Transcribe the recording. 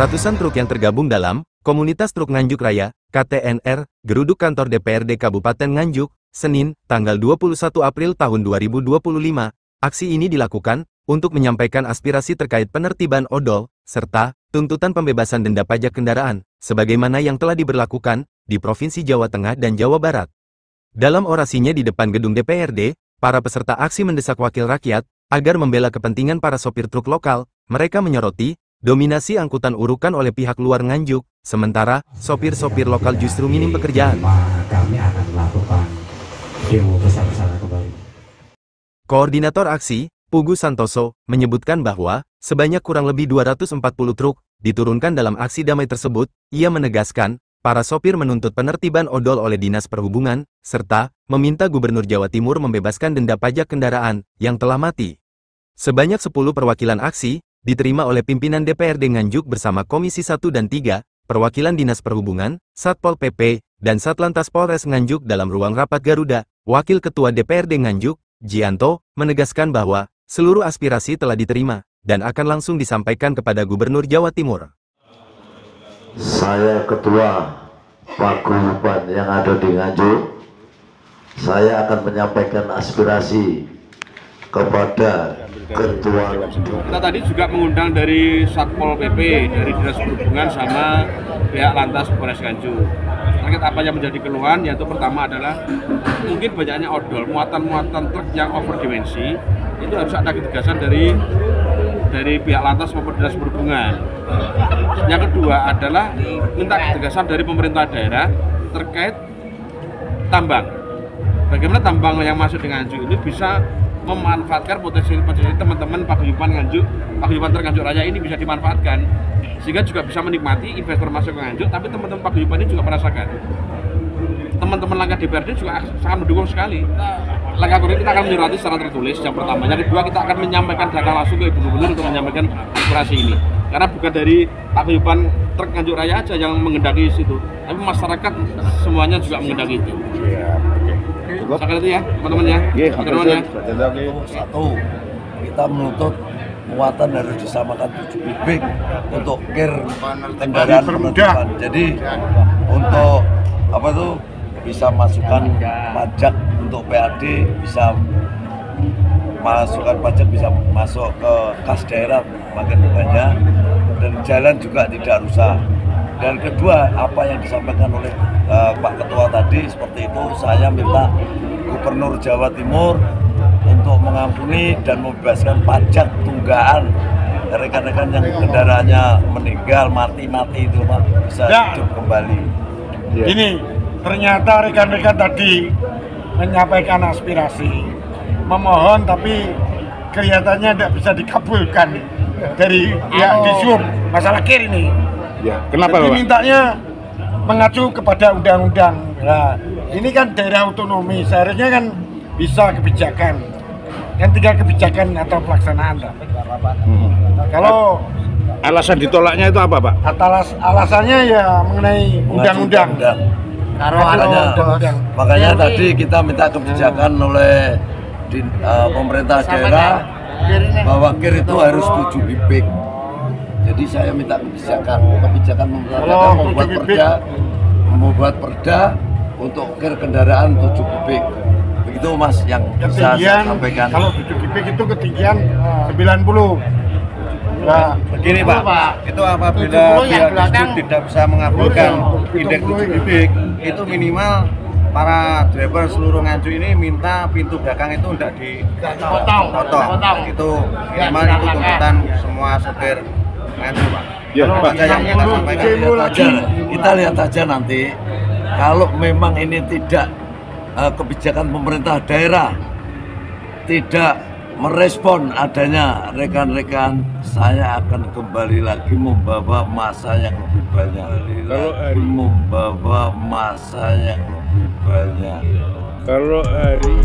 Ratusan truk yang tergabung dalam Komunitas Truk Nganjuk Raya, KTNR, geruduk kantor DPRD Kabupaten Nganjuk, Senin, tanggal 21 April tahun 2025. Aksi ini dilakukan untuk menyampaikan aspirasi terkait penertiban odol, serta tuntutan pembebasan denda pajak kendaraan, sebagaimana yang telah diberlakukan di Provinsi Jawa Tengah dan Jawa Barat. Dalam orasinya di depan gedung DPRD, para peserta aksi mendesak wakil rakyat agar membela kepentingan para sopir truk lokal. Mereka menyoroti dominasi angkutan urukan oleh pihak luar Nganjuk, sementara sopir-sopir lokal justru minim pekerjaan. Kami akan melakukan demo besar-besaran kembali. Koordinator aksi, Pugu Santoso, menyebutkan bahwa sebanyak kurang lebih 240 truk diturunkan dalam aksi damai tersebut. Ia menegaskan, para sopir menuntut penertiban odol oleh Dinas Perhubungan, serta meminta Gubernur Jawa Timur membebaskan denda pajak kendaraan yang telah mati. Sebanyak 10 perwakilan aksi diterima oleh pimpinan DPRD Nganjuk bersama Komisi 1 dan 3, perwakilan Dinas Perhubungan, Satpol PP, dan Satlantas Polres Nganjuk dalam ruang rapat Garuda. Wakil Ketua DPRD Nganjuk, Gianto, menegaskan bahwa seluruh aspirasi telah diterima dan akan langsung disampaikan kepada Gubernur Jawa Timur. Saya Ketua Paguyuban yang ada di Nganjuk, saya akan menyampaikan aspirasi kepada Ketua. Kita tadi juga mengundang dari Satpol PP, dari Dinas Perhubungan sama pihak Lantas Polres Nganjuk. Terkait apa yang menjadi keluhan, yaitu pertama adalah mungkin banyaknya odol, muatan-muatan truk yang overdimensi, itu harus ada ketegasan dari pihak Lantas maupun Dinas Perhubungan. Yang kedua adalah minta ketegasan dari pemerintah daerah terkait tambang. Bagaimana tambang yang masuk di Nganjuk ini bisa memanfaatkan potensi teman-teman paguyuban Nganjuk, paguyuban truk Nganjuk Raya ini bisa dimanfaatkan, sehingga juga bisa menikmati investor masuk ke Nganjuk, tapi teman-teman paguyuban ini juga merasakan. Teman-teman langkah DPRD juga sangat mendukung sekali. Langkah konkret kita akan menyurati secara tertulis yang pertama. Yang kedua, kita akan menyampaikan data langsung ke Ibu Gubernur untuk menyampaikan aspirasi ini. Karena bukan dari paguyuban truk Nganjuk Raya aja yang menghendaki situ, tapi masyarakat semuanya juga menghendaki itu. Sekali itu ya, teman-teman ya. Satu, kita menuntut muatan harus disamakan 7 bibik untuk kir kendaraan penertiban. Jadi untuk apa tuh bisa masukkan pajak untuk PAD, bisa masukkan pajak, bisa masuk ke kas daerah makin banyak, dan jalan juga tidak rusak. Dan kedua, apa yang disampaikan oleh Pak Ketua tadi seperti itu, saya minta Gubernur Jawa Timur untuk mengampuni dan membebaskan pajak tunggaan rekan-rekan yang kendaraannya meninggal, mati itu Pak, bisa hidup kembali. Ini ternyata rekan-rekan tadi menyampaikan aspirasi, memohon, tapi kelihatannya tidak bisa dikabulkan dari pihak Dishub masalah kir ini. Ya, kenapa Jadi Bapak? mintanya mengacu kepada undang-undang. Nah, ini kan daerah otonomi, seharusnya kan bisa kebijakan. Kan tinggal kebijakan atau pelaksanaan. Kalau Alasan ditolaknya itu apa, Pak? alasannya ya mengenai undang-undang. Makanya tadi kita minta kebijakan oleh pemerintah daerah bahwa kir itu harus 7 bibik. Jadi saya minta kebijakan pemerintah daerah membuat perda untuk kir kendaraan 7 bibik. Begitu Mas yang bisa saya sampaikan. Kalau 7 bibik itu ketinggian 90. Nah, begini Pak, itu apabila pihak Dishub tidak bisa mengabulkan indeks 7 bibik, itu minimal para driver seluruh Nganjuk ini minta pintu belakang itu tidak dipotong. Itu minimal itu tuntutan semua sopir Nganjuk Pak. Ya, Pak. Yang kita sampaikan. Kita lihat aja nanti, kalau memang ini tidak kebijakan pemerintah daerah tidak merespon adanya rekan-rekan, saya akan kembali lagi membawa massa yang lebih banyak. Membawa massa yang lebih banyak. Kalau hari